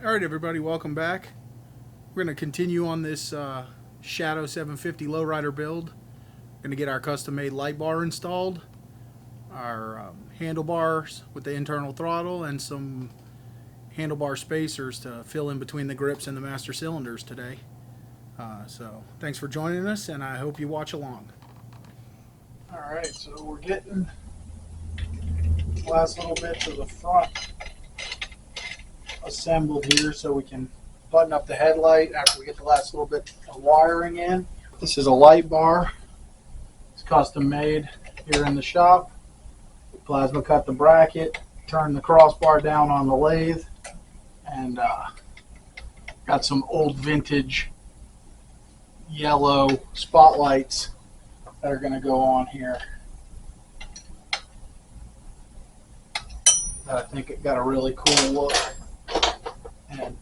All right, everybody, welcome back. We're going to continue on this Shadow 750 Lowrider build. We're going to get our custom-made light bar installed, our handlebars with the internal throttle, and some handlebar spacers to fill in between the grips and the master cylinders today. So thanks for joining us, and I hope you watch along. All right, so we're getting the last little bits of the front assembled here so we can button up the headlight after we get the last little bit of wiring in. This is a light bar. It's custom made here in the shop. Plasma cut the bracket, turn the crossbar down on the lathe, and got some old vintage yellow spotlights that are going to go on here. I think it got a really cool look and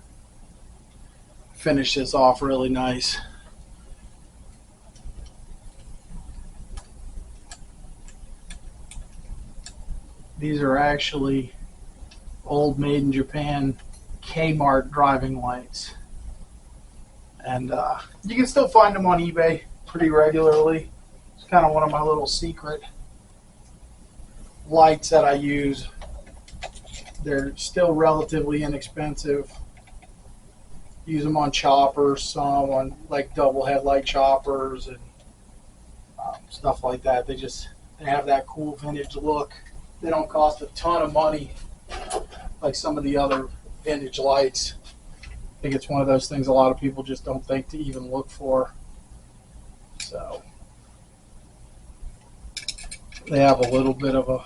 finish this off really nice. These are actually old made in Japan Kmart driving lights, and you can still find them on eBay pretty regularly. It's kind of one of my little secret lights that I use. They're still relatively inexpensive. Use them on choppers, some on like double headlight choppers and stuff like that. They have that cool vintage look. They don't cost a ton of money like some of the other vintage lights. I think it's one of those things a lot of people just don't think to even look for. So they have a little bit of a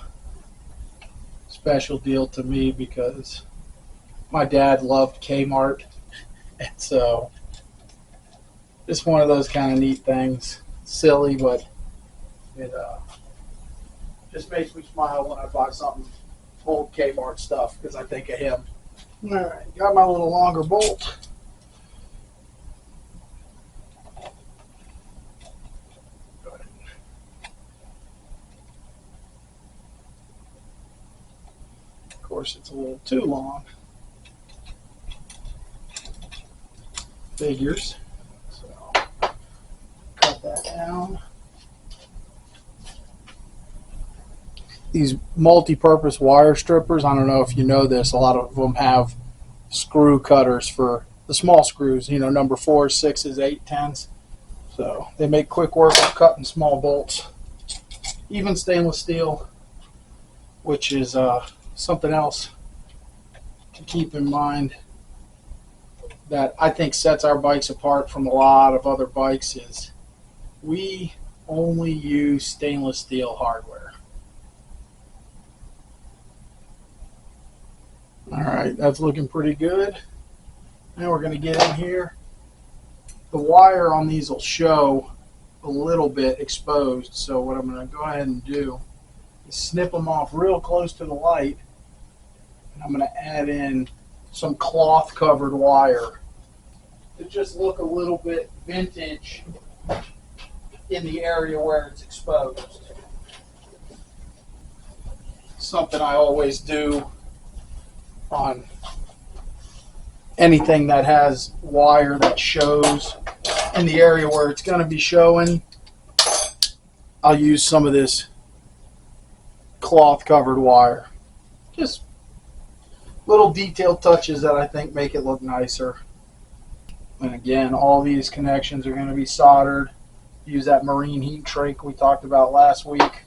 special deal to me because my dad loved Kmart, and so it's one of those kind of neat things. Silly, but it just makes me smile when I buy something old Kmart stuff because I think of him. All right, got my little longer bolt. Of course, it's a little too long. Figures. So cut that down. These multi-purpose wire strippers, I don't know if you know this, a lot of them have screw cutters for the small screws, you know, number 4s, 6s, 8, 10s. So they make quick work of cutting small bolts. Even stainless steel, which is something else to keep in mind that I think sets our bikes apart from a lot of other bikes is we only use stainless steel hardware. All right, that's looking pretty good. Now we're going to get in here. The wire on these will show a little bit exposed, so what I'm going to go ahead and do is snip them off real close to the light, and I'm going to add in some cloth covered wire to just look a little bit vintage in the area where it's exposed. Something I always do on anything that has wire that shows in the area where it's going to be showing. I'll use some of this cloth covered wire. Just little detail touches that I think make it look nicer. And again, all these connections are going to be soldered. Use that marine heat shrink we talked about last week.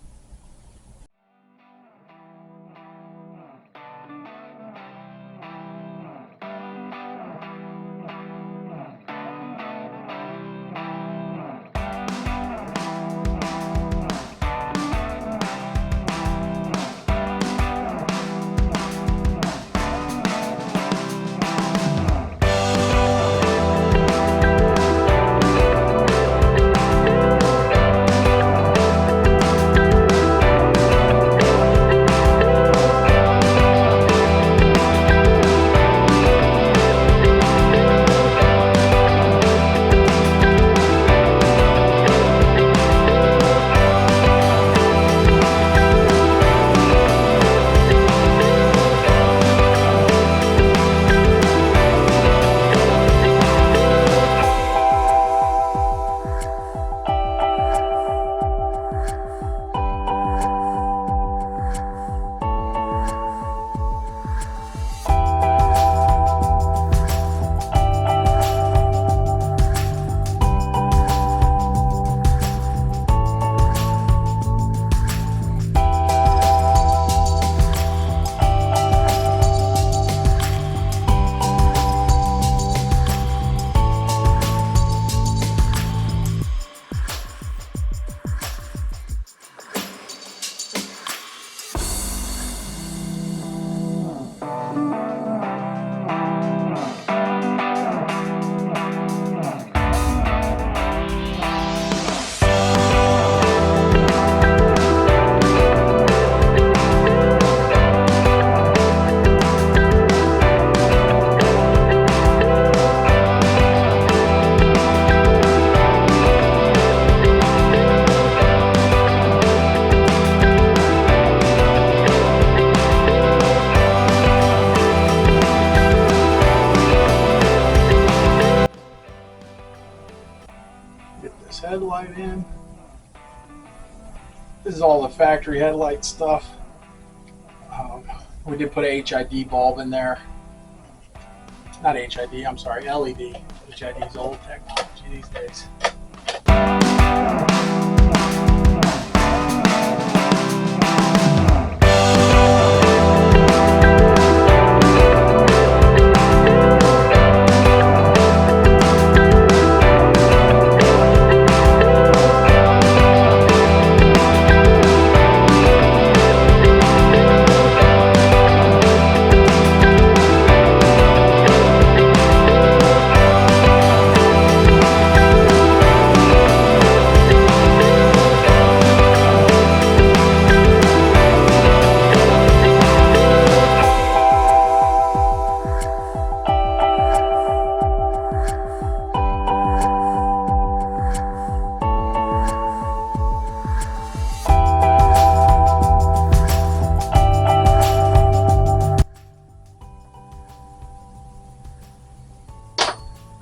line in. This is all the factory headlight stuff. We did put a HID bulb in there. Not HID, I'm sorry, LED. HID is old technology these days.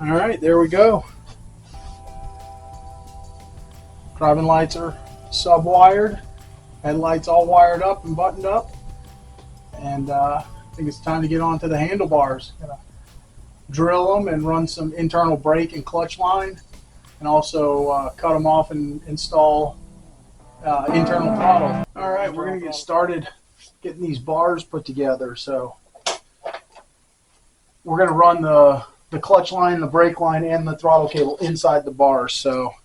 All right, there we go. Driving lights are sub-wired. Headlights all wired up and buttoned up. And I think it's time to get on to the handlebars. Gonna drill them and run some internal brake and clutch line. And also cut them off and install internal throttle. All right, we're gonna get started getting these bars put together. So we're gonna run the clutch line, the brake line, and the throttle cable inside the bars. So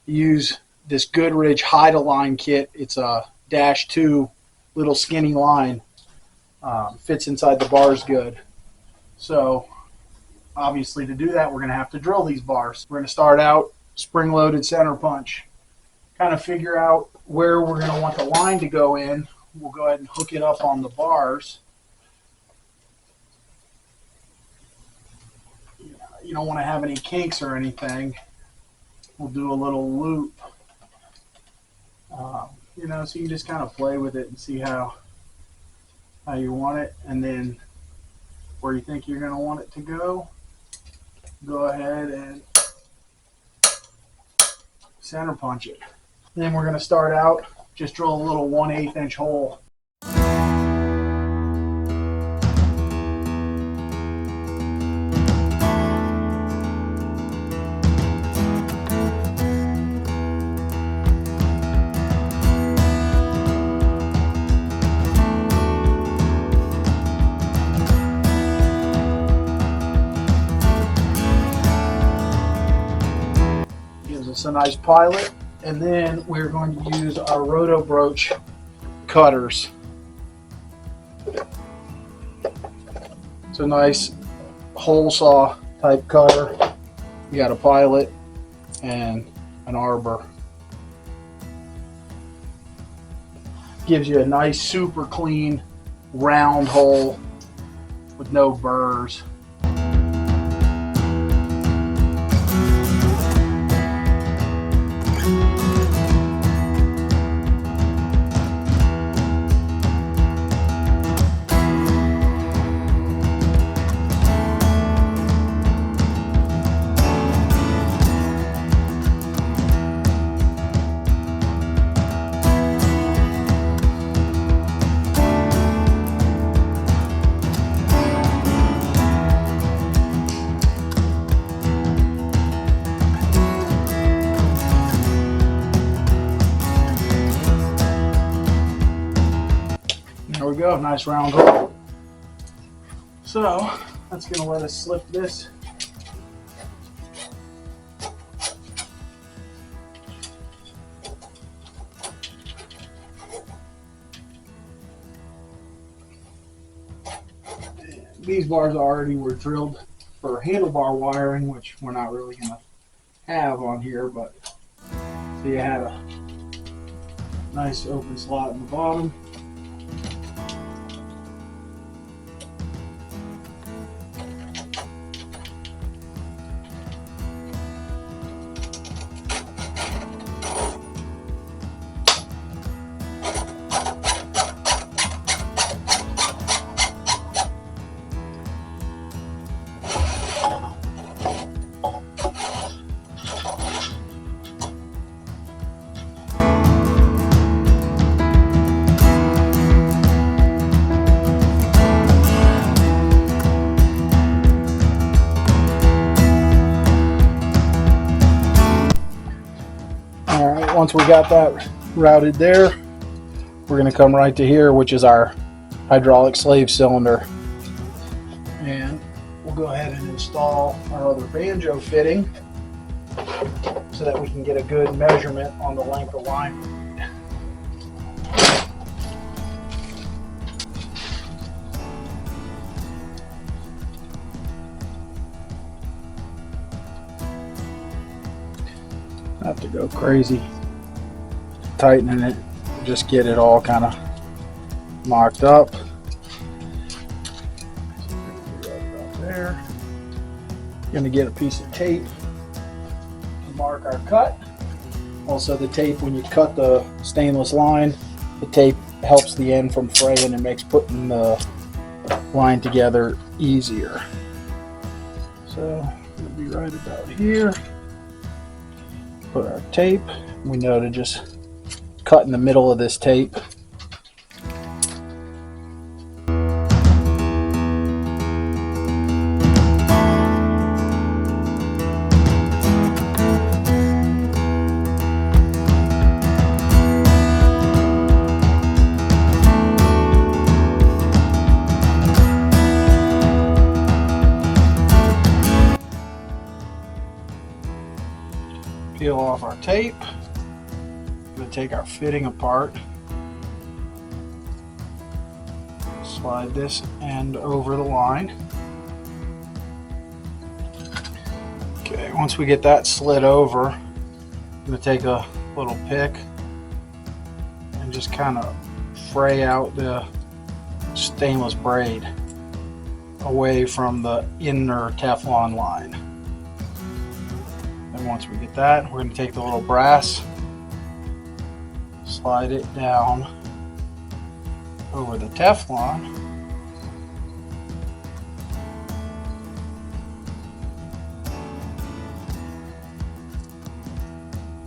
use this Goodrich Hide-A-Line kit. It's a -2 little skinny line. Fits inside the bars good. So obviously to do that, we're going to have to drill these bars. We're going to start out spring-loaded center punch. Kind of figure out where we're going to want the line to go in. We'll go ahead and hook it up on the bars. You don't want to have any kinks or anything. We'll do a little loop. You know, so you can just kind of play with it and see how you want it, and then where you think you're going to want it to go ahead and center punch it. Then we're going to start out, just drill a little 1/8 inch hole. A nice pilot, and then we're going to use our roto broach cutters. It's a nice hole saw type cutter. You got a pilot and an arbor. Gives you a nice super clean round hole with no burrs. There we go, nice round hole. So that's going to let us slip this these bars already were drilled for handlebar wiring, which we're not really going to have on here, but so you had a nice open slot in the bottom. once we got that routed there, we're going to come right to here, which is our hydraulic slave cylinder. And we'll go ahead and install our other banjo fitting so that we can get a good measurement on the length of line. Not to go crazy tightening it, just get it all kind of mocked up. Right about there. Gonna get a piece of tape to mark our cut. Also, the tape, when you cut the stainless line, the tape helps the end from fraying and makes putting the line together easier. So it'll be right about here. Put our tape. We know to just cut in the middle of this tape. Peel off our tape. We're going to take our fitting apart. Slide this end over the line. Okay, once we get that slid over, I'm going to take a little pick and just kind of fray out the stainless braid away from the inner Teflon line. And once we get that, we're going to take the little brass, slide it down over the Teflon,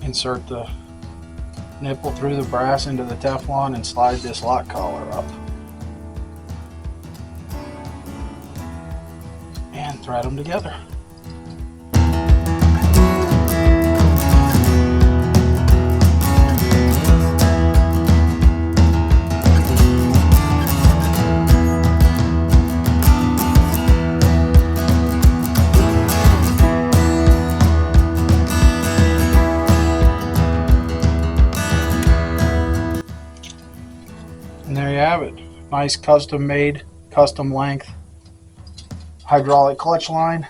insert the nipple through the brass into the Teflon and slide this lock collar up and thread them together. And there you have it. Nice custom made, custom length hydraulic clutch line.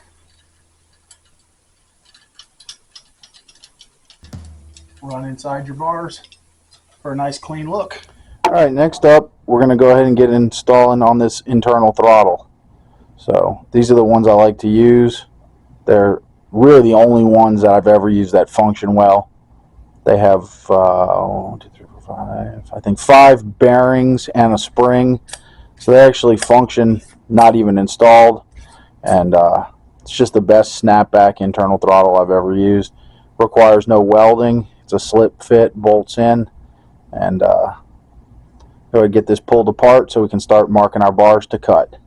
Run inside your bars for a nice clean look. Alright, next up we're going to go ahead and get installing on this internal throttle. So these are the ones I like to use. They're really the only ones that I've ever used that function well. They have 1, 2, 3, 4, 5, I think 5 bearings and a spring, so they actually function not even installed, and it's just the best snapback internal throttle I've ever used. Requires no welding. It's a slip fit, bolts in, and go ahead and get this pulled apart so we can start marking our bars to cut.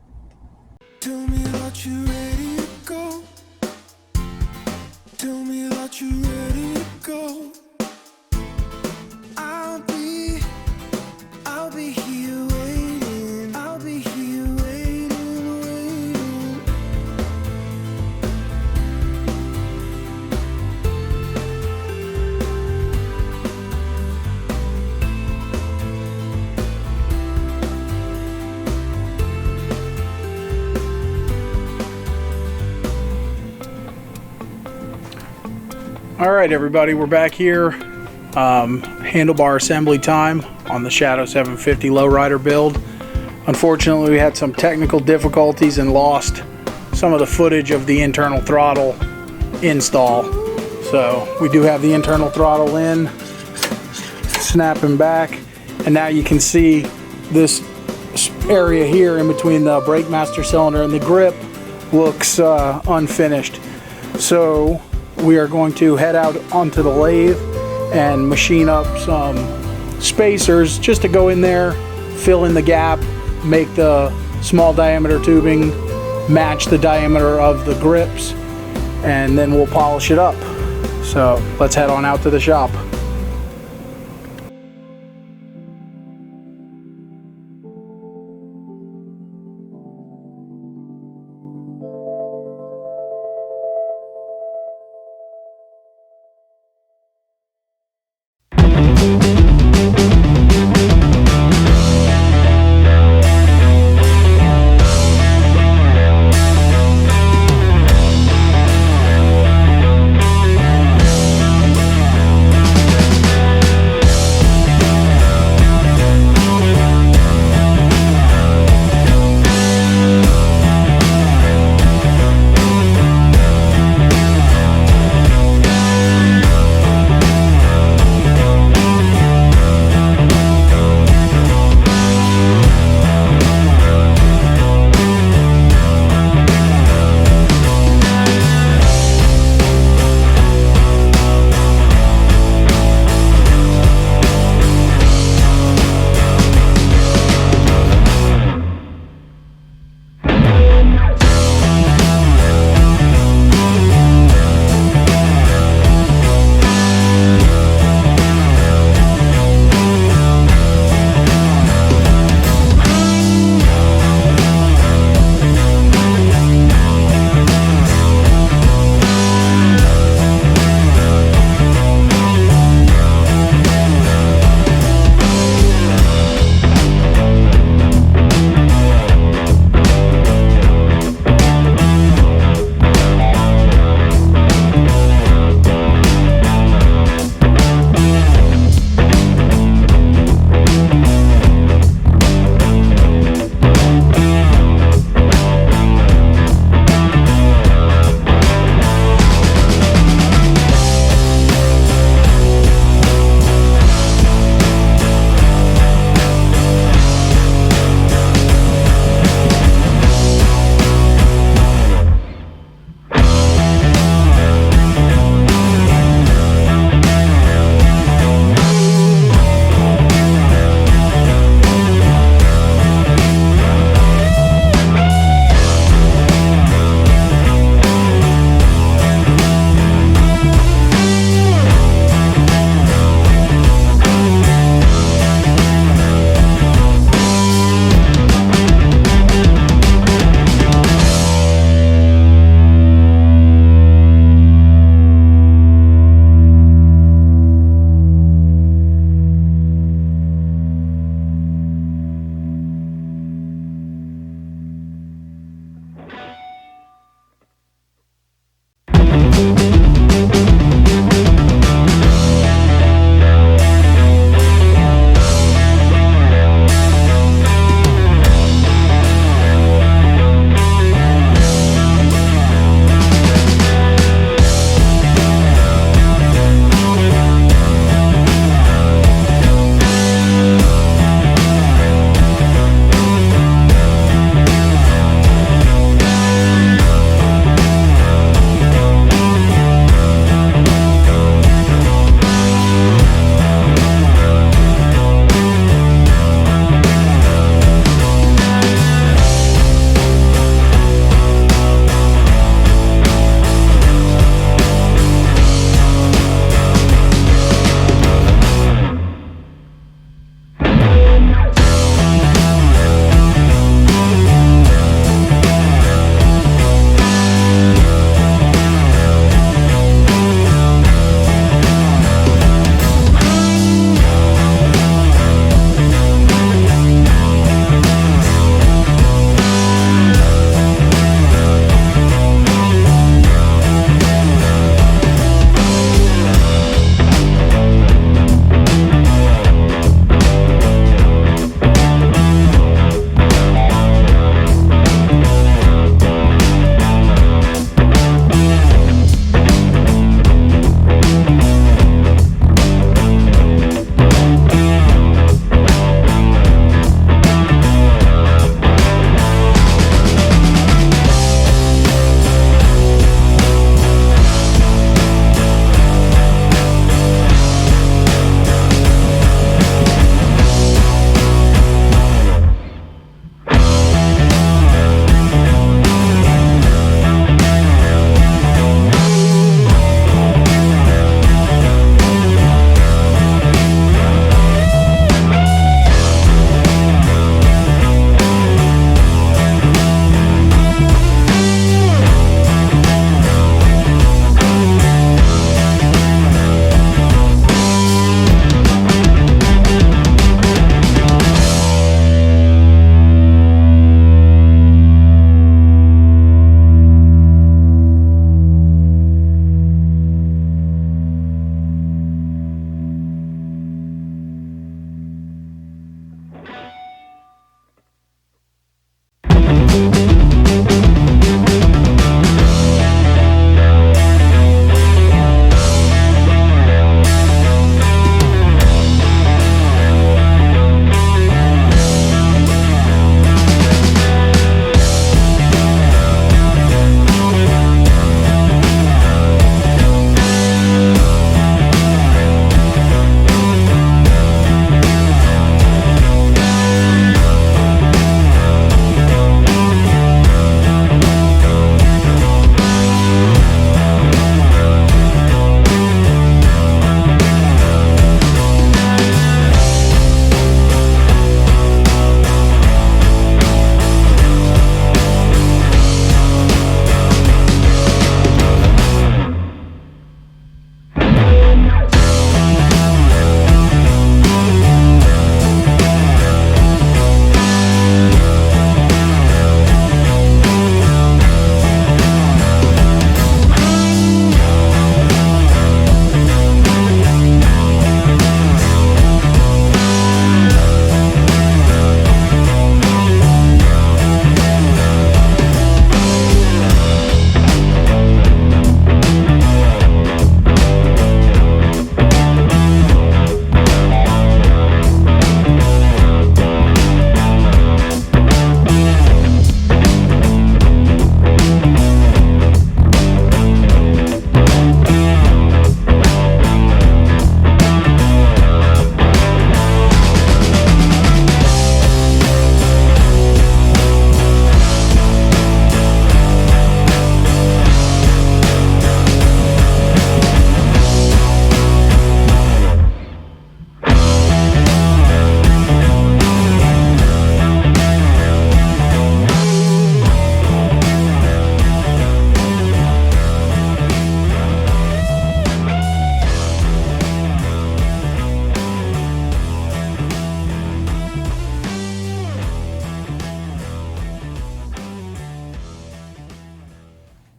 Tell me that you're ready to go. Tell me that you're ready to go. I'll be here waiting. I'll be here waiting, waiting. Alright everybody, we're back here. Handlebar assembly time on the Shadow 750 Lowrider build. Unfortunately, we had some technical difficulties and lost some of the footage of the internal throttle install. So we do have the internal throttle in, snapping back, and now you can see this area here in between the brake master cylinder and the grip looks unfinished. So we are going to head out onto the lathe and machine up some spacers just to go in there, fill in the gap, make the small diameter tubing match the diameter of the grips, and then we'll polish it up. So let's head on out to the shop.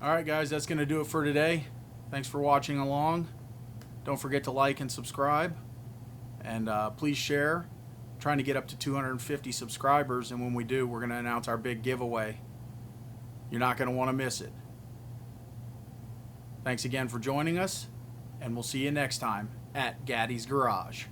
All right, guys, that's going to do it for today. Thanks for watching along. Don't forget to like and subscribe. And please share. I'm trying to get up to 250 subscribers, and when we do, we're going to announce our big giveaway. You're not going to want to miss it. Thanks again for joining us, and we'll see you next time at Gaddy's Garage.